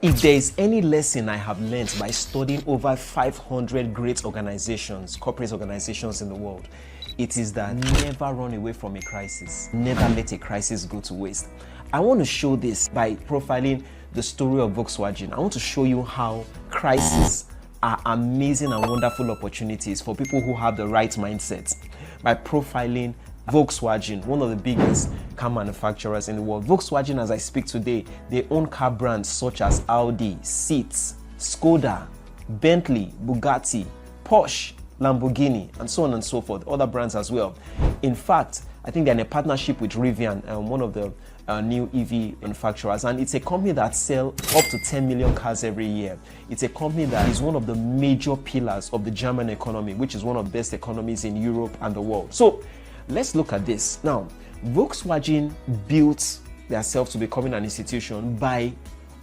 If there is any lesson I have learned by studying over 500 great organizations, corporate organizations in the world, it is that never run away from a crisis. Never let a crisis go to waste. I want to show this by profiling the story of Volkswagen. I want to show you how crises are amazing and wonderful opportunities for people who have the right mindset. By profiling Volkswagen, one of the biggest car manufacturers in the world. Volkswagen, as I speak today, they own car brands such as Audi, Seats, Skoda, Bentley, Bugatti, Porsche, Lamborghini, and so on and so forth, other brands as well. In fact, I think they're in a partnership with Rivian, one of the new EV manufacturers, and it's a company that sells up to 10 million cars every year. It's a company that is one of the major pillars of the German economy, which is one of the best economies in Europe and the world. So let's look at this. Now, Volkswagen built themselves to becoming an institution by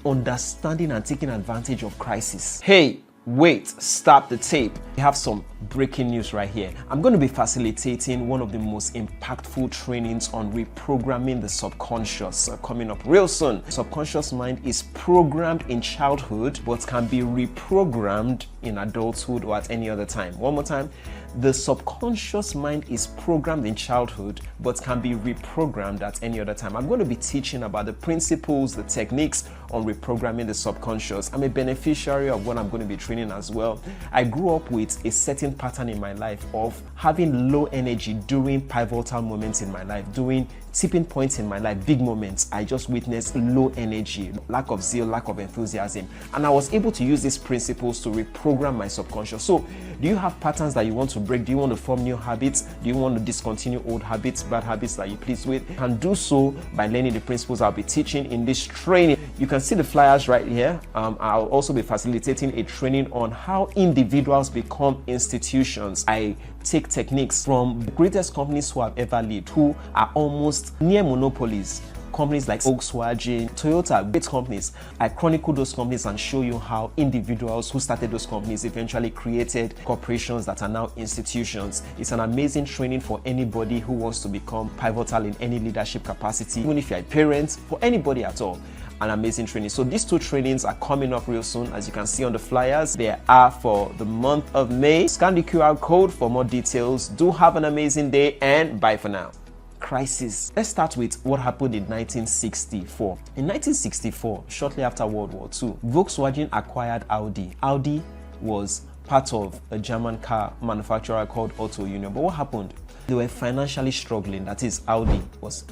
understanding and taking advantage of crisis. Hey, wait, stop the tape. We have some breaking news right here. I'm going to be facilitating one of the most impactful trainings on reprogramming the subconscious coming up real soon. Subconscious mind is programmed in childhood but can be reprogrammed in adulthood or at any other time. One more time. The subconscious mind is programmed in childhood but can be reprogrammed at any other time. I'm going to be teaching about the principles, the techniques on reprogramming the subconscious. I'm a beneficiary of what I'm going to be training as well. I grew up with a certain pattern in my life of having low energy during pivotal moments in my life, during tipping points in my life, big moments. I just witnessed low energy, lack of zeal, lack of enthusiasm. And I was able to use these principles to reprogram my subconscious. So do you have patterns that you want to break? Do you want to form new habits? Do you want to discontinue old habits, bad habits that you're pleased with? You can do so by learning the principles I'll be teaching in this training. You can see the flyers right here. I'll also be facilitating a training on how individuals become institutions. I take techniques from the greatest companies who have ever lived, who are almost near monopolies. Companies like Volkswagen, Toyota, great companies. I chronicle those companies and show you how individuals who started those companies eventually created corporations that are now institutions. It's an amazing training for anybody who wants to become pivotal in any leadership capacity, even if you're a parent, for anybody at all. An amazing training. So these two trainings are coming up real soon. As you can see on the flyers, they are for the month of May. Scan the QR code for more details. Do have an amazing day and bye for now. Crisis. Let's start with what happened in 1964. In 1964, shortly after World War II, Volkswagen acquired Audi. Audi was part of a German car manufacturer called Auto Union. But what happened? They were financially struggling. That is, Audi was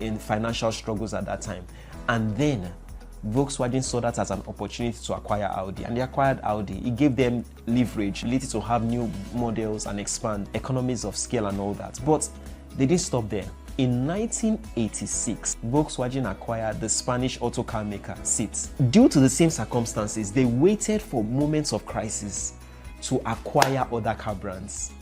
in financial struggles at that time. And then Volkswagen saw that as an opportunity to acquire Audi, and they acquired Audi. It gave them leverage, ability to have new models and expand, economies of scale and all that. But they didn't stop there. In 1986, Volkswagen acquired the Spanish auto car maker Seats. Due to the same circumstances, they waited for moments of crisis to acquire other car brands.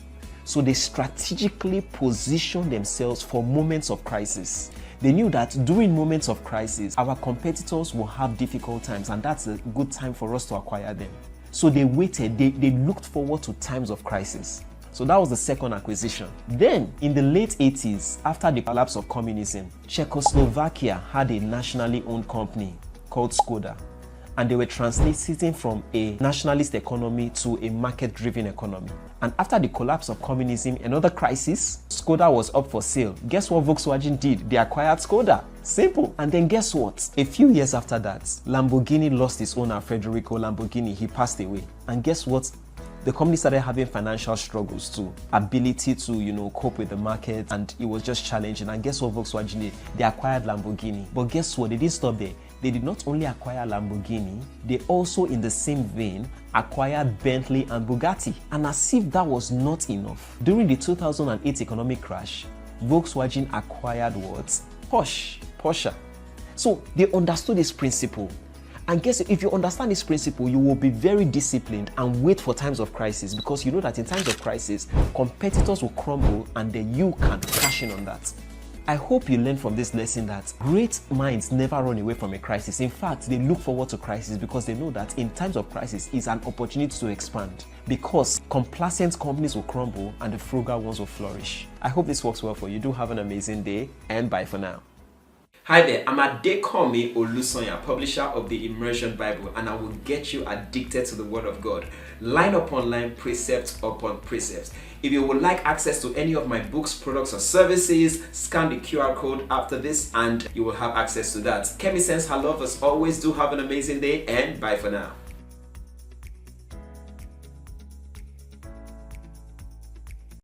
So they strategically positioned themselves for moments of crisis. They knew that during moments of crisis, our competitors will have difficult times, and that's a good time for us to acquire them. So they waited, they looked forward to times of crisis. So that was the second acquisition. Then, in the late 80s, after the collapse of communism, Czechoslovakia had a nationally owned company called Skoda. And they were transiting from a nationalist economy to a market-driven economy. And after the collapse of communism, another crisis, Skoda was up for sale. Guess what Volkswagen did? They acquired Skoda. Simple. And then guess what? A few years after that, Lamborghini lost its owner, Federico Lamborghini. He passed away. And guess what? The company started having financial struggles too. Ability to, cope with the market, and it was just challenging. And guess what Volkswagen did? They acquired Lamborghini. But guess what? They didn't stop there. They did not only acquire Lamborghini, they also, in the same vein, acquired Bentley and Bugatti. And as if that was not enough, during the 2008 economic crash, Volkswagen acquired what? Porsche. So they understood this principle. And guess if you understand this principle, you will be very disciplined and wait for times of crisis, because you know that in times of crisis, competitors will crumble and then you can cash in on that. I hope you learned from this lesson that great minds never run away from a crisis. In fact, they look forward to crisis because they know that in times of crisis is an opportunity to expand, because complacent companies will crumble and the frugal ones will flourish. I hope this works well for you. Do have an amazing day and bye for now. Hi there, I'm Adekomi Olusonya, publisher of the Immersion Bible, and I will get you addicted to the Word of God, line upon line, precept upon precept. If you would like access to any of my books, products, or services, scan the QR code after this and you will have access to that. Kemi Sense, her love as always. Do have an amazing day and bye for now.